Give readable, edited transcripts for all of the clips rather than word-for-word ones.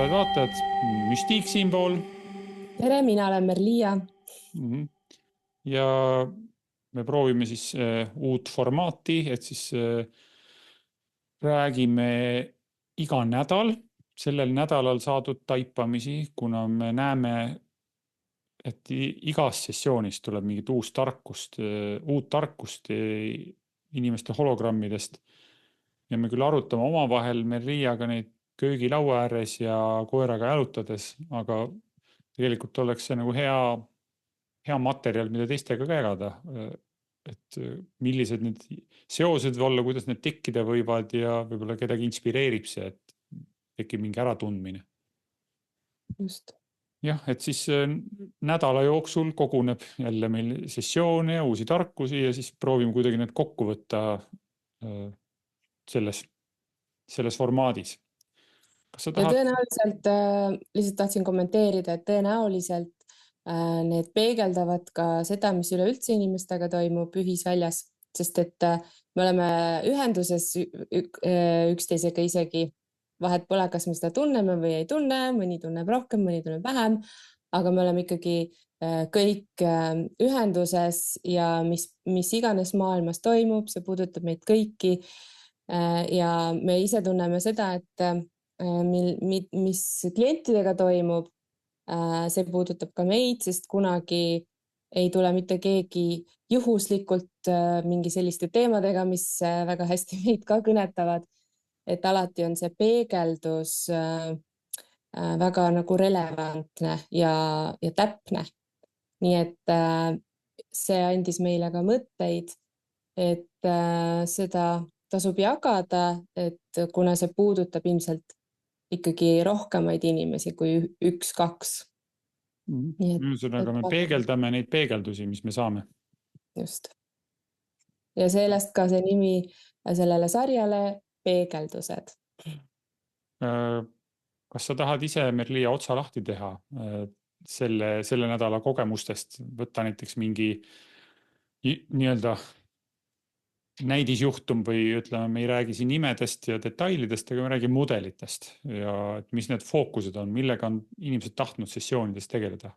kuulajad-vaatajad, Müstik siinpool. Tere, mina olen Merliia. Ja me proovime siis uut formaati, et siis räägime iga nädal, sellel nädalal saadud taipamisi, kuna me näeme, et igas sessioonis tuleb mingit uut tarkust inimeste hologrammidest. Ja me küll arutame omavahel Merliiaga neid köögilaua ääres ja koeraga jalutades, aga tegelikult oleks see nagu hea materjal, mida teistega ka jagada. Et millised need seosed olla, kuidas need tekkida võivad ja võib-olla kedagi inspireerib see, et tekib mingi äratundmine. Just. Jah, et siis nädala jooksul koguneb jälle meil sessioone ja uusi tarkusi ja siis proovime kuidagi need kokku võtta selles formaadis. Kas sa Ja tahad? tõenäoliselt, lihtsalt tahtsin kommenteerida, et tõenäoliselt need peegeldavad ka seda, mis üleüldse inimestega toimub ühisväljas, sest et me oleme ühenduses üksteisega isegi, vahet pole, kas me seda tunneme või ei tunne, mõni tunneb rohkem, mõni tunneb vähem, aga me oleme ikkagi kõik ühenduses ja mis iganes maailmas toimub, see puudutab meid kõiki. Ja me ise tunneme seda, et mis klientidega toimub, see puudutab ka meid, sest kunagi ei tule mitte keegi juhuslikult mingi selliste teemadega, mis väga hästi meid ka kõnetavad. Et alati on see peegeldus väga nagu relevantne ja täpne. Nii et see andis meile ka mõtteid, et seda tasub jagada, et kuna see puudutab ilmselt ikkagi rohkemaid inimesi kui üks-kaks. Ühesõnaga me peegeldame neid peegeldusi, mis me saame. Just. Ja sellest ka see nimi sellele sarjale, peegeldused. Kas sa tahad ise, Merliia, otsa lahti teha selle nädala kogemustest, võtta näiteks mingi nii-öelda näidisjuhtum või ütleme, me ei räägi siin nimedest ja detailidest, aga me räägime mudelitest ja mis need fookused on, millega on inimesed tahtnud sessioonides tegeleda?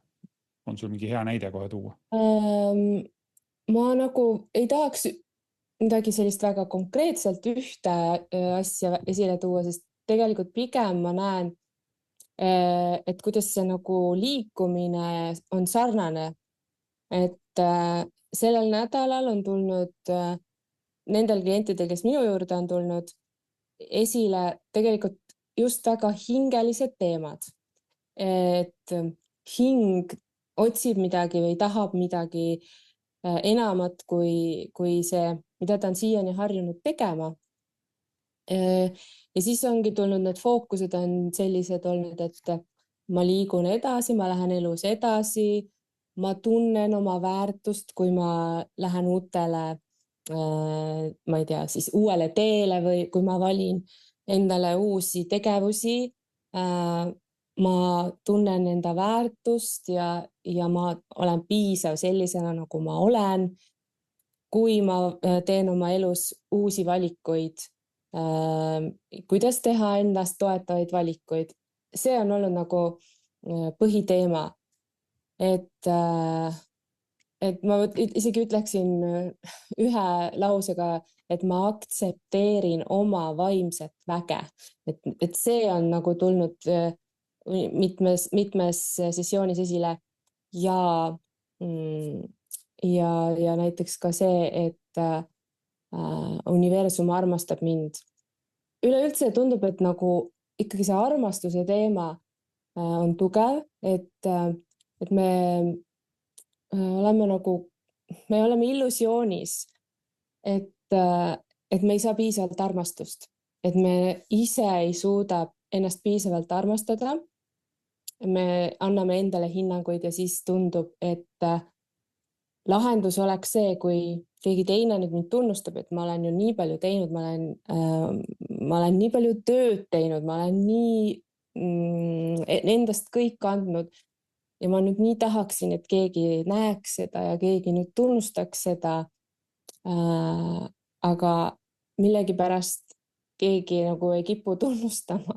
On sul mingi hea näide kohe tuua? Ma nagu ei tahaks midagi sellist väga konkreetselt ühte asja esile tuua, sest tegelikult pigem ma näen, et kuidas see nagu liikumine on sarnane. Et sellel nädalal on tulnud nendel klientidel, kes minu juurde on tulnud, esile tegelikult just väga hingelised teemad. Et hing otsib midagi või tahab midagi enamat kui see, mida ta on siiani harjunud tegema. Ja siis ongi tulnud need fookused on sellised olnud, et ma liigun edasi, ma lähen elus edasi, ma tunnen oma väärtust, kui ma lähen ma ei tea, siis uuele teele või kui ma valin endale uusi tegevusi, ma tunnen enda väärtust ja ma olen piisav sellisena, nagu ma olen. Kui ma teen oma elus uusi valikuid, kuidas teha ennast toetavaid valikuid, see on olnud nagu põhiteema. Et ma isegi ütleksin ühe lausega, et ma aktsepteerin oma vaimset väge. Et see on nagu tulnud mitmes sessioonis esile ja näiteks ka see, et universum armastab mind. Üleüldse tundub, et nagu ikkagi see armastuse teema on tugev, et me oleme illusioonis, et me ei saa piisavalt armastust, et me ise ei suuda ennast piisavalt armastada. Me anname endale hinnanguid ja siis tundub, et lahendus oleks see, kui keegi teine nüüd mind tunnustab, et ma olen ju nii palju teinud, ma olen nii palju tööd teinud, ma olen nii endast kõik andnud ja ma nüüd nii tahaksin, et keegi näeks seda ja keegi nüüd tunnustaks seda. Aga millegipärast keegi nagu ei kipu tunnustama.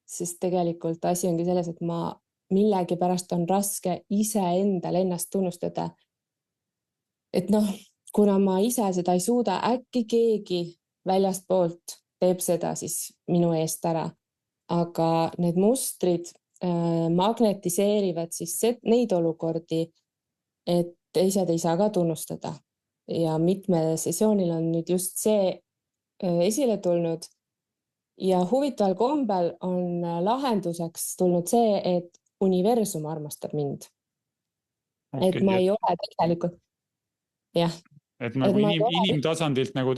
sest tegelikult asi ongi selles, et ma millegipärast on raske iseendal ennast tunnustada. Et noh, kuna ma ise seda ei suuda, äkki keegi väljastpoolt teeb seda siis minu eest ära. Aga need mustrid magnetiseerivad siis neid olukordi, et teised ei saa ka tunnustada. Ja mitme sessioonil on nüüd just see esile tulnud. Ja huvitaval kombel on lahenduseks tulnud see, et universum armastab mind. Et ma ei ole tegelikult, jah. Et nagu inimtasandilt nagu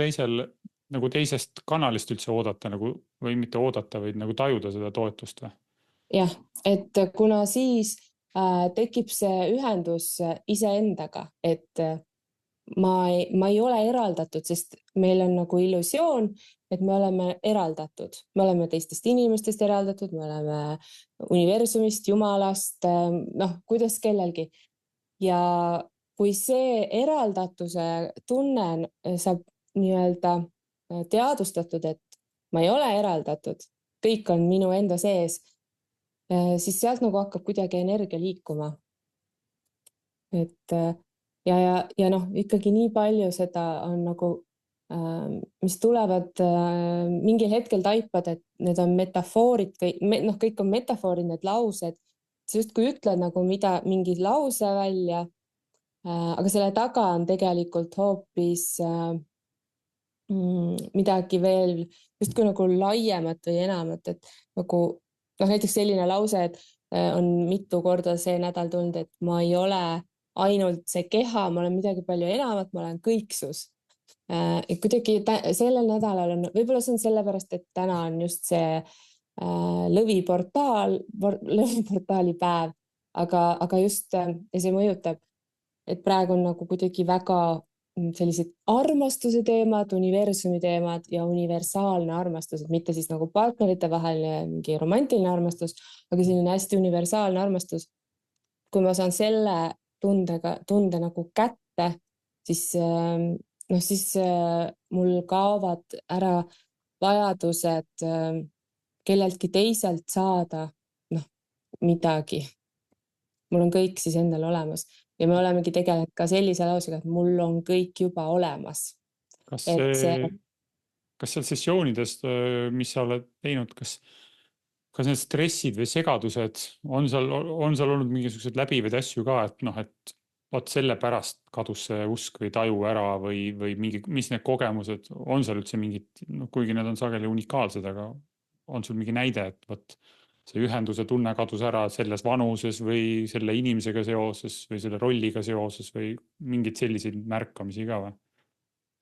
teisest kanalist üldse oodata nagu, või mitte oodata, vaid nagu tajuda seda toetust või? Jah, et kuna siis tekib see ühendus iseendaga, et ma ei ole eraldatud, sest meil on nagu illusioon, et me oleme eraldatud. Me oleme teistest inimestest eraldatud, me oleme universumist, jumalast, noh, kuidas kellelgi. Ja kui see eraldatuse tunne saab nii-öelda teadvustatud, et ma ei ole eraldatud, kõik on minu enda sees, siis sealt nagu hakkab kuidagi energia liikuma. Et ja noh, ikkagi nii palju seda on nagu, mis tulevad mingil hetkel taipad, et need on metafoorid, kõik on metafoorid, need laused. Sa justkui ütled nagu mingi lause välja, aga selle taga on tegelikult hoopis midagi veel justkui nagu laiemat või enamat, et nagu näiteks selline lause, et on mitu korda see nädal tulnud, et ma ei ole ainult see keha, ma olen midagi palju enamat, ma olen kõiksus. Et kuidagi sellel nädalal on, võib-olla see on sellepärast, et täna on just see lõviportaali päev, aga just ja see mõjutab, et praegu on nagu kuidagi väga sellised armastuse teemad, universumi teemad ja universaalne armastus, et mitte siis nagu partnerite vaheline mingi romantiline armastus, aga selline hästi universaalne armastus. Kui ma saan selle tunde nagu kätte, siis mul kaovad ära vajadused kelleltki teiselt saada midagi. Mul on kõik siis endal olemas. Ja me olemegi tegelikult ka sellise lausega, et mul on kõik juba olemas. Kas seal sessioonidest, mis sa oled teinud, kas need stressid või segadused, on seal olnud mingisugused läbivad asju ka, et noh, et vaat selle pärast kadus see usk või taju ära või mis need kogemused, on seal üldse mingid, kuigi need on sageli unikaalsed, aga on sul mingi näide, et vaat see ühenduse tunne kadus ära selles vanuses või selle inimesega seoses või selle rolliga seoses või mingid selliseid märkamisi ka või?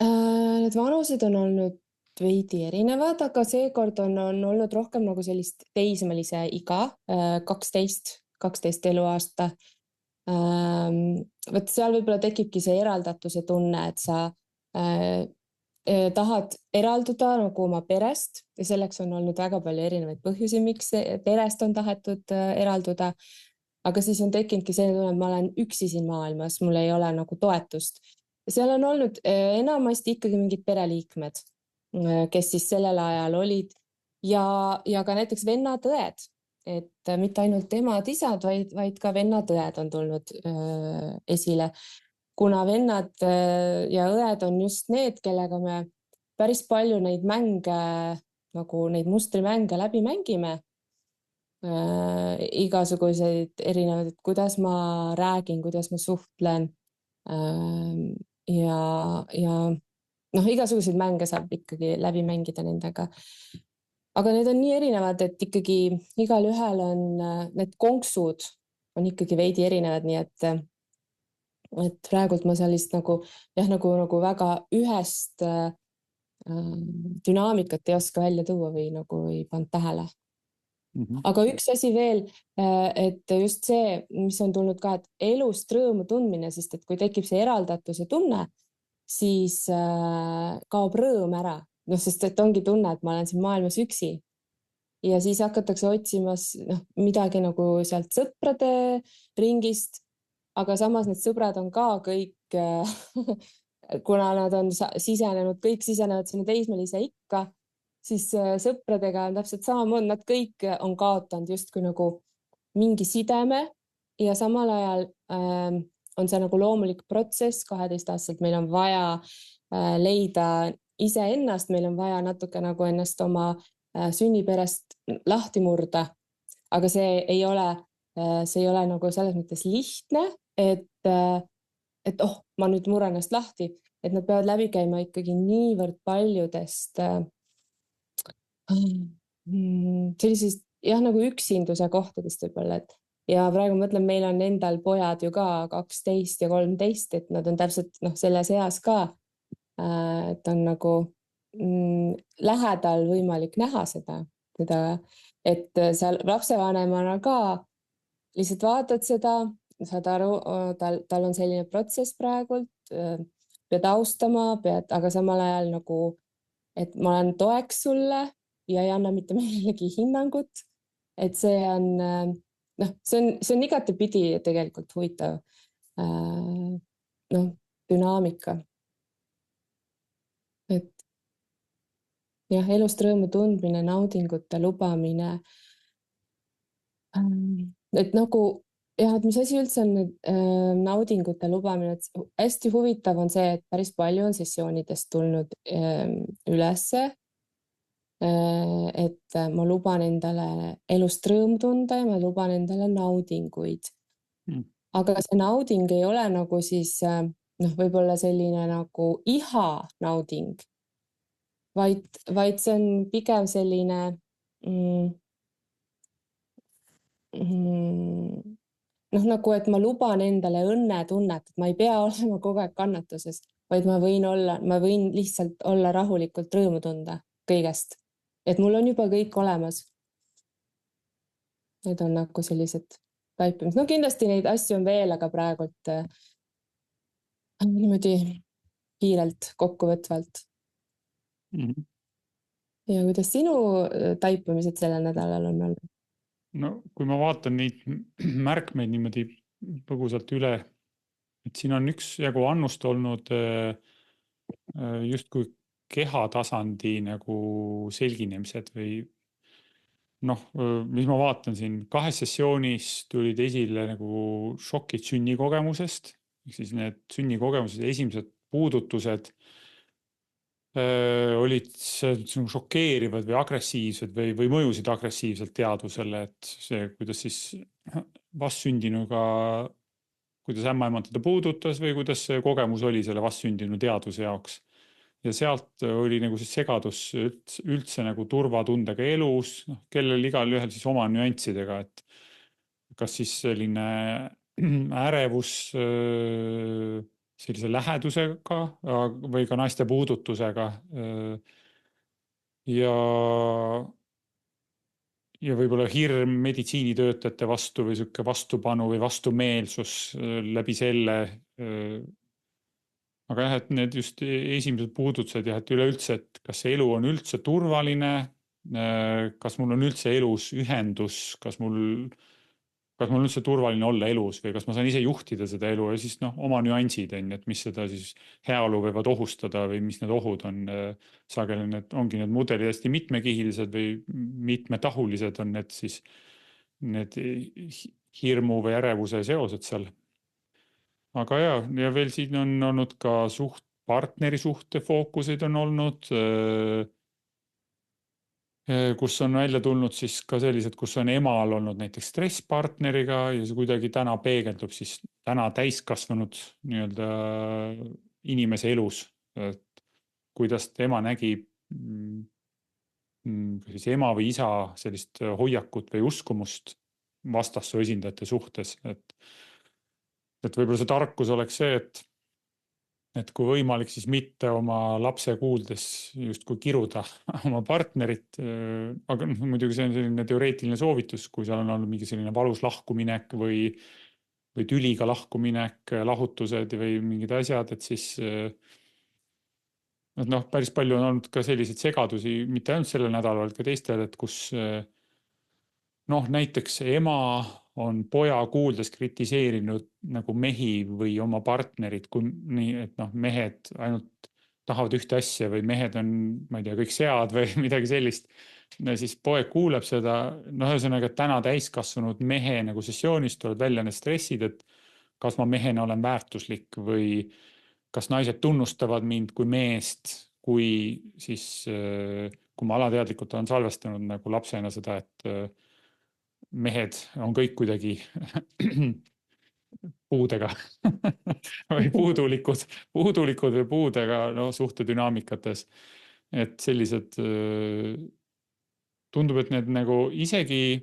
Need vanused on olnud veidi erinevad, aga seekord on olnud rohkem nagu sellist teismelise iga, 12 eluaasta. Võt seal võib-olla tekibki see eraldatuse tunne, et sa tahad eralduda nagu oma perest ja selleks on olnud väga palju erinevaid põhjusi, miks perest on tahetud eralduda. Aga siis on tekkinudki see tunne, et ma olen üksi siin maailmas, mul ei ole nagu toetust. Seal on olnud enamasti ikkagi mingid pereliikmed, kes siis sellel ajal olid ja ka näiteks vennad-õed, et mitte ainult emad-isad, vaid ka vennad-õed on tulnud esile. Kuna vennad ja õed on just need, kellega me päris palju neid mänge, nagu neid mustrimänge läbi mängime, igasuguseid erinevaid, et kuidas ma räägin, kuidas ma suhtlen ja igasuguseid mänge saab ikkagi läbi mängida nendega. Aga need on nii erinevad, et ikkagi igal ühel on need konksud on ikkagi veidi erinevad, nii et praegult ma sellist nagu väga ühest dünaamikat ei oska välja tuua või nagu ei pannud tähele. Aga üks asi veel, et just see, mis on tulnud ka, et elust rõõmu tundmine, sest et kui tekib see eraldatuse tunne, siis kaob rõõm ära. Sest et ongi tunne, et ma olen siin maailmas üksi. Ja siis hakatakse otsimas midagi nagu sealt sõprade ringist, aga samas need sõbrad on ka kõik, kuna nad on kõik sisenevad sinna teismelise ikka, siis sõpradega on täpselt samamoodi, nad kõik on kaotanud justkui nagu mingi sideme ja samal ajal on see nagu loomulik protsess, 12-aastaselt meil on vaja leida iseennast, meil on vaja natuke nagu ennast oma sünniperest lahti murda, aga see ei ole nagu selles mõttes lihtne, et ma nüüd murran ennast lahti, et nad peavad läbi käima ikkagi niivõrd paljudest sellisest jah, nagu üksinduse kohtadest võib-olla, et ja praegu mõtlen, meil on endal pojad ju ka 12 ja 13, et nad on täpselt selles eas ka, et on nagu lähedal võimalik näha seda, et seal lapsevanemana ka lihtsalt vaatad seda, saad aru, tal on selline protsess praegult, pead austama, aga samal ajal nagu, et ma olen toeks sulle ja ei anna mitte millelegi hinnangut, et see on see on igatepidi tegelikult huvitav dünaamika. Et jah, elust rõõmu tundmine, naudingute lubamine. Et nagu jah, et mis asi üldse on naudingute lubamine, et hästi huvitav on see, et päris palju on sessioonidest tulnud ülesse, et ma luban endale elust rõõmu tunda ja ma luban endale naudinguid. Aga see nauding ei ole nagu siis võib-olla selline nagu iha nauding, vaid see on pigem selline nagu, et ma luban endale õnnetunnet, et ma ei pea olema kogu aeg kannatuses, vaid ma võin lihtsalt olla rahulikult rõõmu tunda kõigest. Et mul on juba kõik olemas. Need on nagu sellised taipimised. No kindlasti neid asju on veel, aga praegult niimoodi kiirelt kokkuvõtvalt. Ja kuidas sinu taipamised sellel nädalal on olnud? No kui ma vaatan neid märkmeid niimoodi põgusalt üle, et siin on üksjagu annust olnud justkui kehatasandi nagu selginemised või mis ma vaatan siin, 2 sessioonis tulid esile nagu šokid sünnikogemusest, siis need sünnikogemused, esimesed puudutused olid šokeerivad või agressiivsed või mõjusid agressiivselt teadvusele, et see, kuidas siis vastsündinuga, kuidas ämmaemand teda puudutas või kuidas see kogemus oli selle vastsündinu teadvuse jaoks. Ja sealt oli nagu see segadus üldse nagu turvatundega elus, kellel igal ühel siis oma nüanssidega, et kas siis selline ärevus sellise lähedusega või ka naiste puudutusega ja võib-olla hirm meditsiinitöötajate vastu või sihuke vastupanu või vastumeelsus läbi selle. Aga jah, et need just esimesed puudutused jah, et üleüldse, et kas see elu on üldse turvaline, kas mul on üldse elus ühendus, kas mul üldse turvaline olla elus või kas ma saan ise juhtida seda elu ja siis oma nüansid on, et mis seda siis heaolu võivad ohustada või mis need ohud on. Sageli need ongi need mudelid hästi mitmekihilised või mitmetahulised on need siis need hirmu või ärevuse seosed seal. Aga ja veel siin on olnud ka partneri suhte fookuseid on olnud, kus on välja tulnud siis ka sellised, kus on emal olnud näiteks stress partneriga ja see kuidagi täna peegeldub siis täna täiskasvanud nii-öelda inimese elus, et kuidas ema nägi siis ema või isa sellist hoiakut või uskumust vastassu esindajate suhtes, et võib-olla see tarkus oleks see, et kui võimalik, siis mitte oma lapse kuuldes justkui kiruda oma partnerit, aga muidugi see on selline teoreetiline soovitus, kui seal on olnud mingi selline valus lahkuminek või tüliga lahkuminek, lahutused või mingid asjad, et siis päris palju on olnud ka selliseid segadusi, mitte ainult sellel nädalal, vaid ka teistel, et kus näiteks ema on poja kuuldes kritiseerinud nagu mehi või oma partnerit, kui nii, et mehed ainult tahavad ühte asja või mehed on, ma ei tea, kõik sead või midagi sellist. No siis poeg kuuleb seda, noh, ühesõnaga täna täiskasvanud mehe nagu sessioonis tulevad välja need stressid, et kas ma mehena olen väärtuslik või kas naised tunnustavad mind kui meest, kui siis, kui ma alateadlikult olen salvestanud nagu lapsena seda, et mehed on kõik kuidagi puudega või puudulikud või puudega, no suhtedünaamikates. Et sellised, tundub, et need nagu isegi,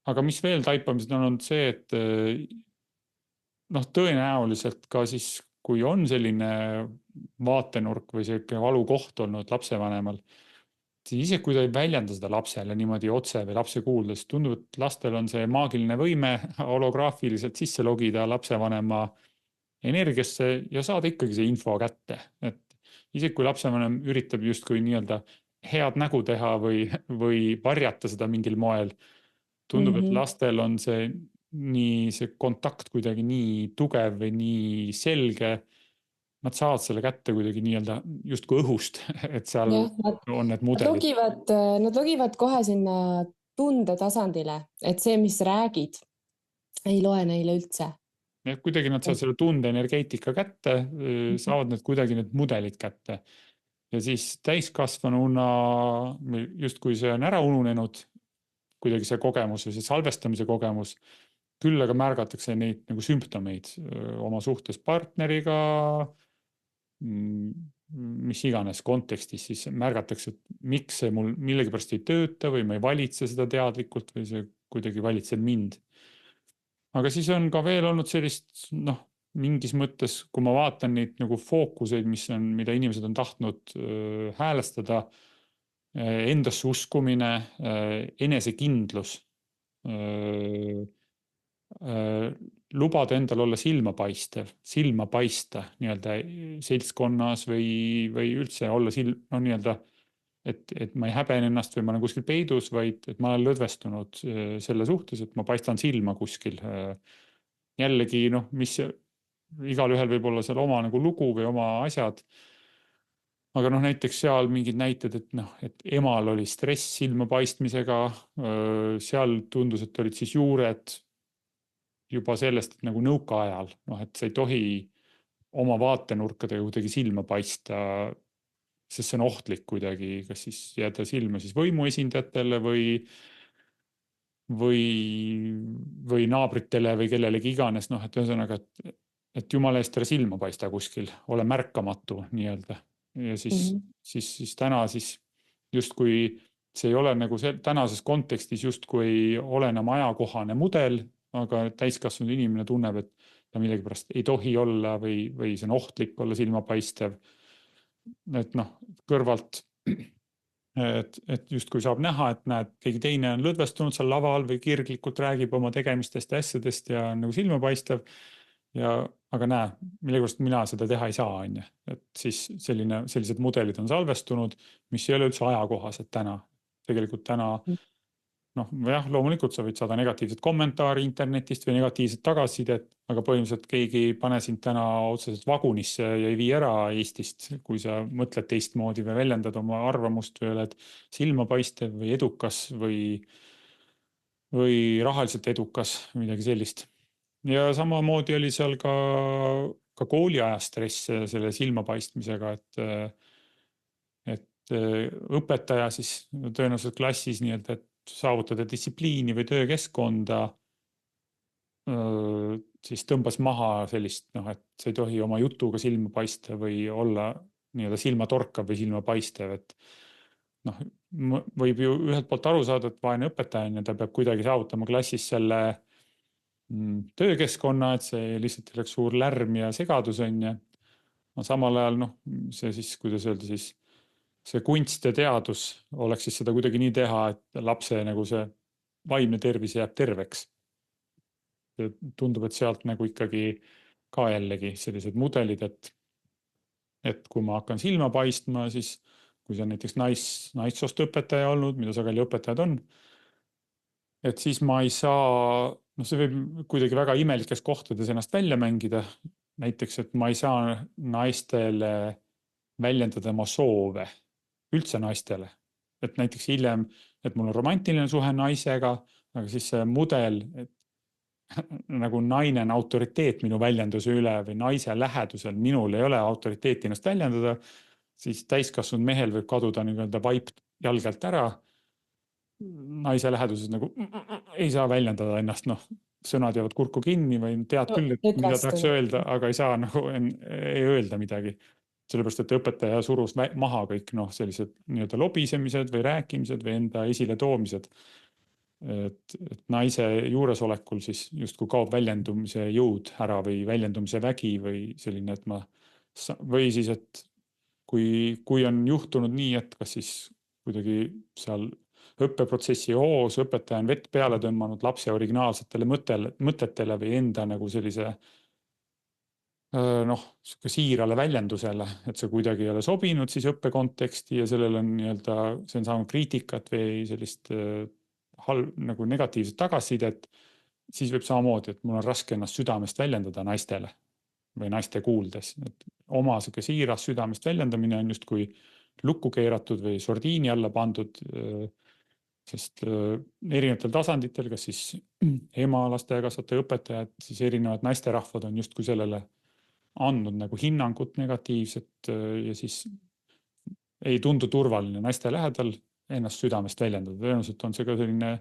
aga mis veel taipamised on olnud see, et noh, tõenäoliselt ka siis, kui on selline vaatenurk või selline valukoht olnud lapsevanemal, siis isegi kui ta ei väljenda seda lapsele niimoodi otse või lapse kuuldes, tundub, et lastel on see maagiline võime holograafiliselt sisse logida lapsevanema energiasse ja saada ikkagi see info kätte. Et isegi kui lapsevanem üritab justkui nii-öelda head nägu teha või varjata seda mingil moel, tundub, et lastel on see nii see kontakt kuidagi nii tugev või nii selge, nad saavad selle kätte kuidagi nii-öelda justkui õhust, et seal on need mudelid. Nad logivad kohe sinna tundetasandile, et see, mis räägid, ei loe neile üldse. Ja kuidagi nad saavad selle tunde energeetika kätte, saavad need kuidagi need mudelid kätte. Ja siis täiskasvanuna justkui see on ära ununenud, kuidagi see kogemus või see salvestamise kogemus, küll aga märgatakse neid nagu sümptomeid oma suhtes partneriga, mis iganes kontekstis, siis märgatakse, et miks see mul millegipärast ei tööta või ma ei valitse seda teadlikult või see kuidagi valitseb mind. Aga siis on ka veel olnud sellist, noh, mingis mõttes, kui ma vaatan neid nagu fookuseid, mida inimesed on tahtnud häälestada, endasse uskumine, enesekindlus, lubada endal olla silma paista nii-öelda seltskonnas või üldse olla no nii-öelda, et ma ei häbene ennast või ma olen kuskil peidus, vaid et ma olen lõdvestunud selle suhtes, et ma paistan silma kuskil. Jällegi, noh, mis igal ühel võib olla seal oma nagu lugu või oma asjad. Aga noh, näiteks seal mingid näited, et noh, et emal oli stress silma paistmisega, seal tundus, et olid siis juured juba sellest, et nagu nõukaajal, noh, et sa ei tohi oma vaatenurkadega kuidagi silma paista, sest see on ohtlik kuidagi, kas siis jääda silma siis võimuesindajatele või naabritele või kellelegi iganes, noh, et ühesõnaga, et jumala eest ära silma paista kuskil, ole märkamatu nii-öelda. Ja siis täna siis justkui see ei ole nagu tänases kontekstis justkui ei ole enam ajakohane mudel, aga täiskasvanud inimene tunneb, et ta millegipärast ei tohi olla või see on ohtlik olla silmapaistev. Et noh, kõrvalt, et justkui saab näha, et näed, keegi teine on lõdvestunud seal laval või kirglikult räägib oma tegemistest ja asjadest ja on nagu silmapaistev. Aga näe, millegipärast mina seda teha ei saa, on ju. Et siis sellised mudelid on salvestunud, mis ei ole üldse ajakohased täna. Tegelikult täna, noh, jah, loomulikult sa võid saada negatiivset kommentaari internetist või negatiivset tagasisidet, aga põhimõtteliselt keegi ei pane sind täna otseselt vagunisse ja ei vii ära Eestist, kui sa mõtled teistmoodi või väljendad oma arvamust või oled silmapaistev või edukas või rahaliselt edukas, midagi sellist. Ja samamoodi oli seal ka kooliaja stress selle silmapaistmisega, et õpetaja siis tõenäoliselt klassis nii-öelda, et saavutada distsipliini või töökeskkonda, siis tõmbas maha sellist, noh, et sa ei tohi oma jutuga silma paista või olla nii-öelda silmatorkav või silmapaistev, et noh, võib ju ühelt poolt aru saada, et vaene õpetaja on ja ta peab kuidagi saavutama klassis selle töökeskkonna, et see lihtsalt oleks suur lärm ja segadus on ja samal ajal, noh, see siis, kuidas öelda siis, see kunst ja teadus oleks siis seda kuidagi nii teha, et lapse nagu see vaimne tervis jääb terveks. Tundub, et sealt nagu ikkagi ka jällegi sellised mudelid, et kui ma hakkan silma paistma, siis kui see on näiteks naissoost õpetaja olnud, mida sageli õpetajad on, et siis ma ei saa, noh, see võib kuidagi väga imelikes kohtades ennast välja mängida. Näiteks, et ma ei saa naistele väljendada oma soove üldse naistele. Et näiteks hiljem, et mul on romantiline suhe naisega, aga siis see mudel, et nagu naine on autoriteet minu väljenduse üle või naise lähedusel minul ei ole autoriteeti ennast väljendada, siis täiskasvanud mehel võib kaduda nii-öelda vaip jalgelt ära. Naise läheduses nagu ei saa väljendada ennast, noh, sõnad jäävad kurku kinni või tead küll, et mida tahaks öelda, aga ei saa nagu ei öelda midagi. Sellepärast, et õpetaja surus maha kõik sellised nii-öelda lobisemised või rääkimised või enda esile toomised. Et naise juuresolekul siis justkui kaob väljendumise jõud ära või väljendumise vägi või selline, et või siis, et kui on juhtunud nii, et kas siis kuidagi seal õppeprotsessi hoos õpetaja on vett peale tõmmanud lapse originaalsetele mõtetele või enda nagu sellise siirale väljendusele, et see kuidagi ei ole sobinud siis õppekonteksti ja sellel on nii-öelda, see on saanud kriitikat või sellist nagu negatiivset tagasisidet, siis võib samamoodi, et mul on raske ennast südamest väljendada naistele või naiste kuuldes. Et oma siiras südamest väljendamine on justkui lukku keeratud või sordiini alla pandud, sest erinevatel tasanditel, kas siis ema, lasteaiakasvataja, õpetajad, siis erinevad naisterahvad on justkui sellele andnud nagu hinnangut negatiivset ja siis ei tundu turvaline naiste lähedal ennast südamest väljendada. Tõenäoliselt on see ka selline,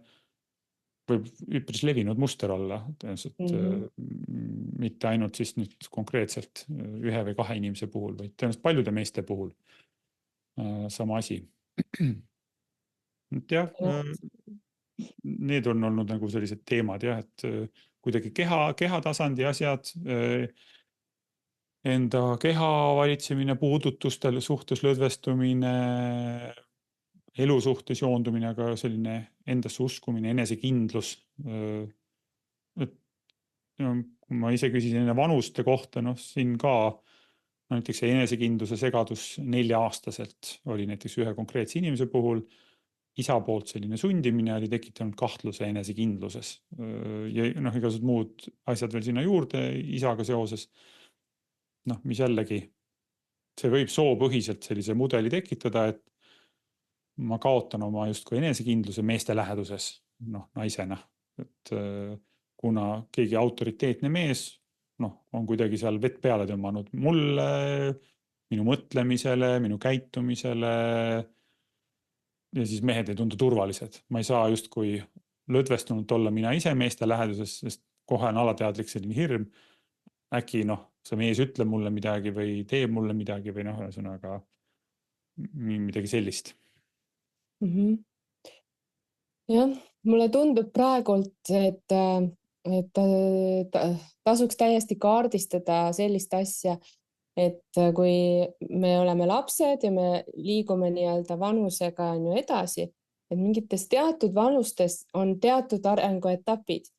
võib üpris levinud muster olla, tõenäoliselt mitte ainult siis nüüd konkreetselt ühe või kahe inimese puhul, vaid tõenäoliselt paljude meeste puhul sama asi. Jah, need on olnud nagu sellised teemad jah, et kuidagi kehatasandi asjad, enda keha valitsemine, puudutustel suhtes lõdvestumine, elu suhtes joondumine, aga selline endasse uskumine, enesekindlus. Kui ma ise küsisin enne vanuste kohta, siin ka näiteks enesekindluse segadus 4-aastaselt oli näiteks ühe konkreetse inimese puhul. Isa poolt selline sundimine oli tekitanud kahtluse enesekindluses. Ja igasugused muud asjad veel sinna juurde isaga seoses. Mis jällegi, see võib soopõhiselt sellise mudeli tekitada, et ma kaotan oma justkui enesekindluse meeste läheduses, naisena. Et kuna keegi autoriteetne mees, on kuidagi seal vett peale tõmmanud mulle, minu mõtlemisele, minu käitumisele, ja siis mehed ei tundu turvalised. Ma ei saa justkui lõdvestunult olla mina ise meeste läheduses, sest kohe on alateadlik selline hirm. Äkki see mees ütleb mulle midagi või teeb mulle midagi või ühesõnaga midagi sellist. Jah, mulle tundub praegult, et tasuks täiesti kaardistada sellist asja, et kui me oleme lapsed ja me liigume nii-öelda vanusega edasi, et mingites teatud vanustes on teatud arenguetapid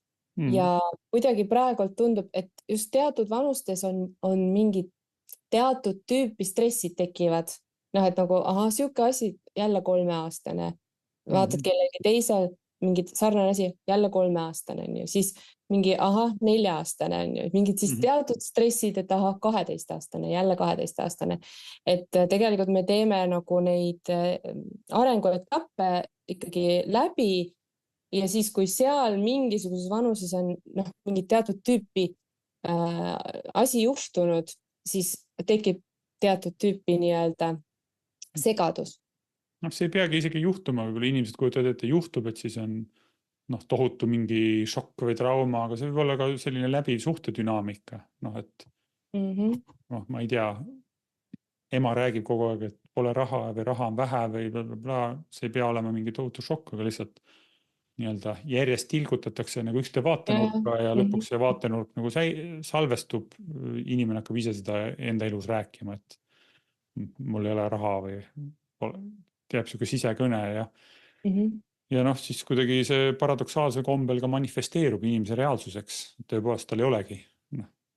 ja kuidagi praegult tundub, et just teatud vanustes on mingid teatud tüüpi stressid tekivad. Et nagu, siuke asi, jälle 3-aastane, vaatad kellegi teisel, mingi sarnane asi, jälle 3-aastane on ju, siis mingi 4-aastane on ju, mingid siis teatud stressid, et 12-aastane, jälle 12-aastane. Et tegelikult me teeme nagu neid arenguetappe ikkagi läbi ja siis, kui seal mingisuguses vanuses on mingi teatud tüüpi asi juhtunud, siis tekib teatud tüüpi nii-öelda segadus. See ei peagi isegi juhtuma, võib-olla inimesed kujutavad ette juhtub, et siis on tohutu mingi šokk või trauma, aga see võib olla ka selline läbiv suhtedünaamika. Et ma ei tea, ema räägib kogu aeg, et pole raha või raha on vähe või bla, see ei pea olema mingi tohutu šokk, aga lihtsalt nii-öelda järjest tilgutatakse nagu ükste vaatenurka ja lõpuks see vaatenurk nagu salvestub, inimene hakkab ise seda enda elus rääkima, et mul ei ole raha või teeb siuke sisekõne ja siis kuidagi see paradoksaalse kombel ka manifesteerub inimese reaalsuseks, tõepoolest tal ei olegi,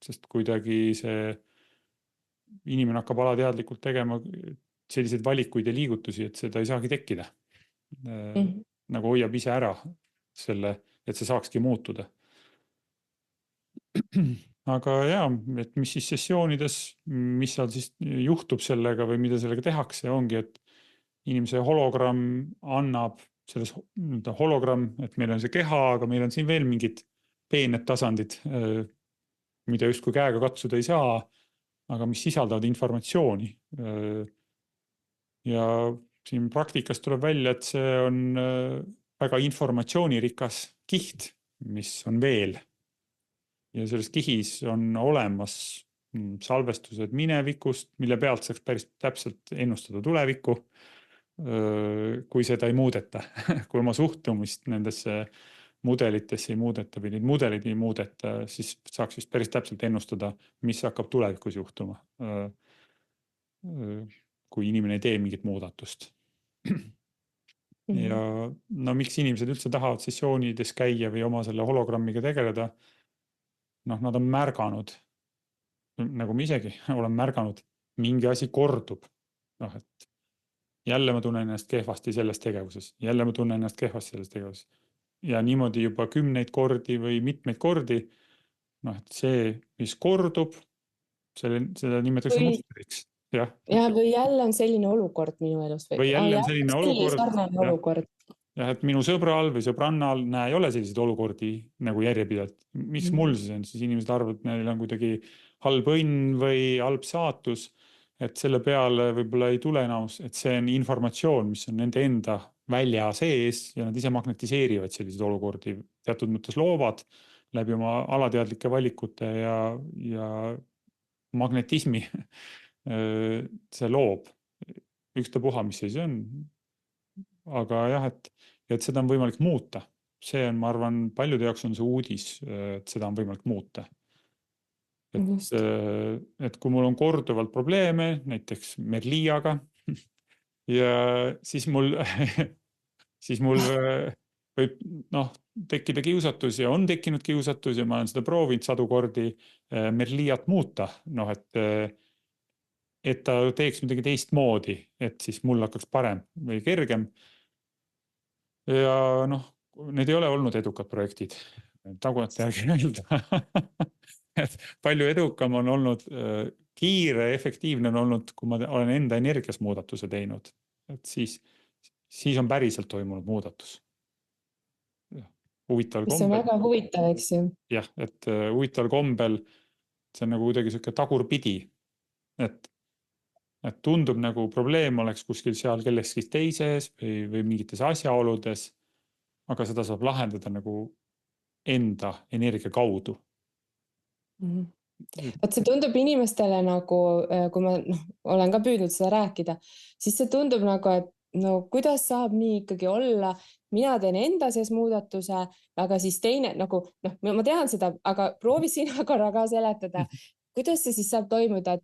sest kuidagi see inimene hakkab alateadlikult tegema selliseid valikuid ja liigutusi, et seda ei saagi tekkida. Nagu hoiab ise ära selle, et see saakski muutuda. aga jaa, et mis siis sessioonides, mis seal siis juhtub sellega või mida sellega tehakse, ongi, et inimese hologramm annab selles hologramm, et meil on see keha, aga meil on siin veel mingid peened tasandid, mida justkui käega katsuda ei saa, aga mis sisaldavad informatsiooni. Ja siin praktikas tuleb välja, et see on väga informatsioonirikas kiht, mis on veel. Ja selles kihis on olemas salvestused minevikust, mille pealt saaks päris täpselt ennustada tulevikku, kui seda ei muudeta. Kui oma suhtumist nendesse mudelitesse ei muudeta või neid mudeleid ei muudeta, siis saaks vist päris täpselt ennustada, mis hakkab tulevikus juhtuma, kui inimene ei tee mingit muudatust. Ja no miks inimesed üldse tahavad sessioonides käia või oma selle hologrammiga tegeleda? Noh, nad on märganud, nagu ma isegi olen märganud, mingi asi kordub. Noh, et jälle ma tunnen ennast kehvasti selles tegevuses, jälle ma tunnen ennast kehvasti selles tegevuses. Ja niimoodi juba 10 kordi või mitmeid kordi, noh, et see, mis kordub, seda nimetatakse mustriks. Ja, või jälle on selline olukord minu elus. Või jälle on selline olukord. Sarnane olukord. Ja, et minu sõbral või sõbrannal ei ole selliseid olukordi nagu järjepidevalt. Miks mul siis on? Siis inimesed arvavad, et neil on kuidagi halb õnn või halb saatus, et selle peale võib-olla ei tule enamus, et see on informatsioon, mis on nende enda välja sees ja nad ise magnetiseerivad selliseid olukordi. Teatud mõttes loovad läbi oma alateadlike valikute ja magnetismi see loob. Ükstapuha, mis see on. Aga jah, et seda on võimalik muuta. See on, ma arvan, paljude jaoks on see uudis, et seda on võimalik muuta. Et kui mul on korduvalt probleeme, näiteks Merliaga, ja siis mul võib tekkida kiusatus ja on tekkinud kiusatus ja ma olen seda proovinud 100 kordi Merliat muuta, et ta teeks midagi teistmoodi, et siis mul hakkaks parem või kergem. Ja need ei ole olnud edukad projektid. Tagunet järgi öelda. Et palju edukam on olnud, kiire, efektiivne on olnud, kui ma olen enda energias muudatuse teinud. Et siis on päriselt toimunud muudatus. Mis on väga huvitav, eks ju. Jah, et huvitaval kombel see on nagu kuidagi selline tagurpidi. Et tundub nagu probleem oleks kuskil seal kelleski teises või mingites asjaoludes, aga seda saab lahendada nagu enda energia kaudu. Et see tundub inimestele nagu, kui ma olen ka püüdnud seda rääkida, siis see tundub nagu, et kuidas saab nii ikkagi olla, mina teen enda sees muudatuse, aga siis teine nagu, ma tean seda, aga proovi sina korra ka seletada, kuidas see siis saab toimuda,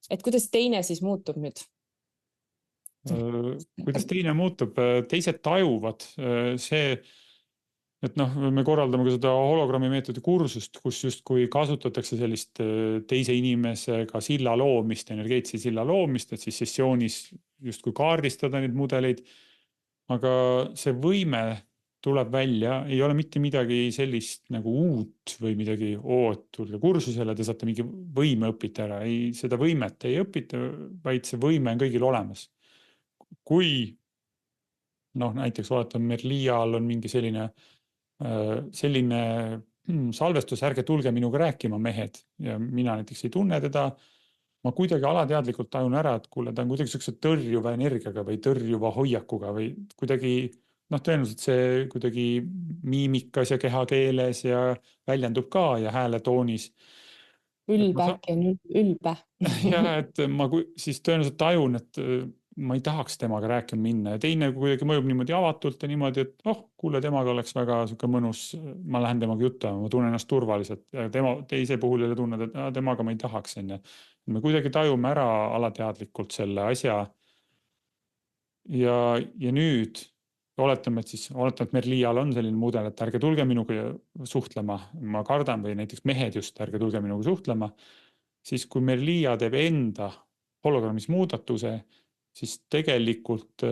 et kuidas teine siis muutub nüüd? Kuidas teine muutub, teised tajuvad see, et me korraldame ka seda hologrammi meetodi kursust, kus justkui kasutatakse sellist teise inimesega silla loomist, energeetise silla loomist, et siis sessioonis justkui kaardistada neid mudeleid. Aga see võime tuleb välja, ei ole mitte midagi sellist nagu uut või midagi, et tulge kursusele, te saate mingi võime õpita ära. Ei, seda võimet ei õpita, vaid see võime on kõigil olemas. Kui näiteks oletan Merlial on mingi selline salvestus, ärge tulge minuga rääkima, mehed, ja mina näiteks ei tunne teda, ma kuidagi alateadlikult tajun ära, et kuule, ta on kuidagi sellise tõrjuva energiaga või tõrjuva hoiakuga või kuidagi, tõenäoliselt see kuidagi miimikas ja kehakeeles ja väljendub ka ja hääletoonis. Ülbe äkki on ülbe. Ja, et ma siis tõenäoliselt tajun, et ma ei tahaks temaga rääkima minna ja teine kuidagi mõjub niimoodi avatult ja niimoodi, et kuule, temaga oleks väga mõnus, ma lähen temaga juttu, ma tunnen ennast turvaliselt ja teise puhul jälle tunned, et temaga ma ei tahaks. Me kuidagi tajume ära alateadlikult selle asja ja nüüd oletame, et Merlial on selline mudel, et ärge tulge minuga suhtlema, ma kardan, või näiteks mehed just, ärge tulge minuga suhtlema, siis kui Merlia teeb enda hologrammis muudatuse, siis tegelikult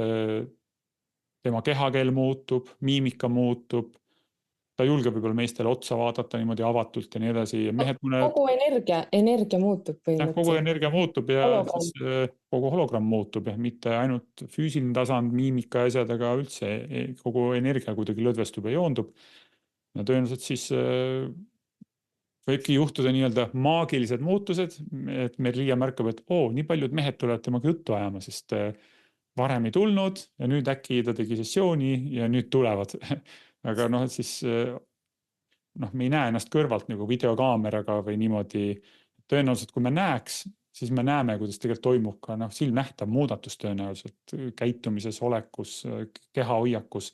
tema kehakeel muutub, miimika muutub, ta julgeb võib-olla meestele otsa vaadata niimoodi avatult ja nii edasi ja mehed kogu energia muutub kogu põhimõtteliselt. energia muutub ja Hologramm. siis kogu hologramm muutub ja mitte ainult füüsiline tasand, miimika asjad, aga üldse kogu energia kuidagi lõdvestub ja joondub. Ja tõenäoliselt siis võibki juhtuda nii-öelda maagilised muutused, et Merlia märkab, et nii paljud mehed tulevad temaga juttu ajama, sest varem ei tulnud ja nüüd äkki ta tegi sessiooni ja nüüd tulevad. Aga et siis me ei näe ennast kõrvalt nagu videokaameraga või niimoodi. Tõenäoliselt, kui me näeks, siis me näeme, kuidas tegelikult toimub ka silmnähtav muudatus tõenäoliselt käitumises, olekus, keha hoiakus.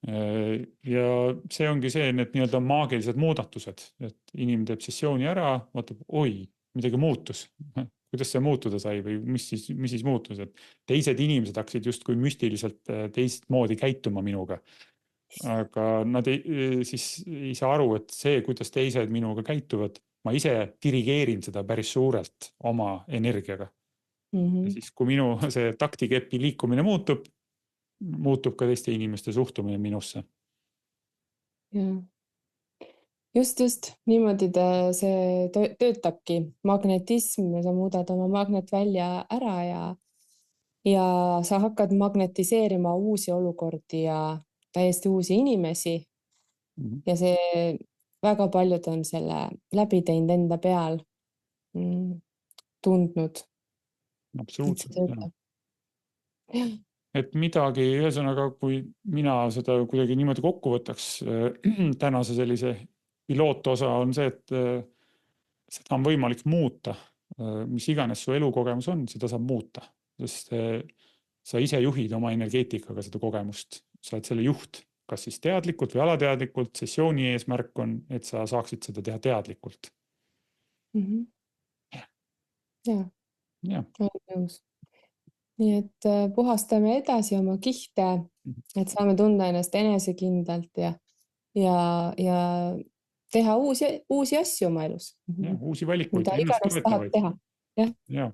Ja see ongi see, need nii-öelda maagilised muudatused, et inimene teeb sessiooni ära, vaatab, midagi muutus. Kuidas see muutuda sai või mis siis muutus, et teised inimesed hakkasid justkui müstiliselt teistmoodi käituma minuga. Aga nad siis ei saa aru, et see, kuidas teised minuga käituvad, ma ise dirigeerin seda päris suurelt oma energiaga. Ja siis, kui minu see taktikepi liikumine muutub ka teiste inimeste suhtumine minusse. Ja. Just, niimoodi see töötabki. Magnetism, sa muudad oma magnetvälja ära ja sa hakkad magnetiseerima uusi olukordi ja täiesti uusi inimesi. Ja see väga paljud on selle läbi teinud enda peal, tundnud. Absoluutselt. Et midagi, ühesõnaga, kui mina seda kuidagi niimoodi kokku võtaks, tänase sellise pilootosa on see, et seda on võimalik muuta. Mis iganes su elukogemus on, seda saab muuta, sest sa ise juhid oma energeetikaga seda kogemust. Sa oled selle juht, kas siis teadlikult või alateadlikult. Sessiooni eesmärk on, et sa saaksid seda teha teadlikult. Ja, olen nõus. Nii et puhastame edasi oma kihte, et saame tunda ennast enesekindlalt ja teha uusi asju oma elus. Ja, uusi valikuid. Mida iganes tahad teha. Ja.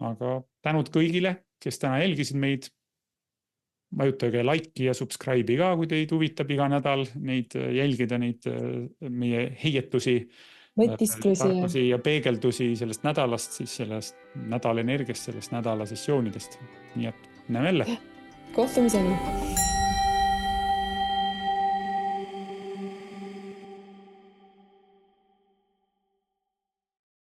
Aga tänud kõigile, kes täna jälgisid meid. Vajutage like'i ja subscribe'i ka, kui teid huvitab iga nädal neid jälgida, neid meie heietusi, tarkusi ja peegeldusi sellest nädalast, siis sellest nädala energiast, sellest nädala sessioonidest. Nii et näeme jälle. Kohtumiseni.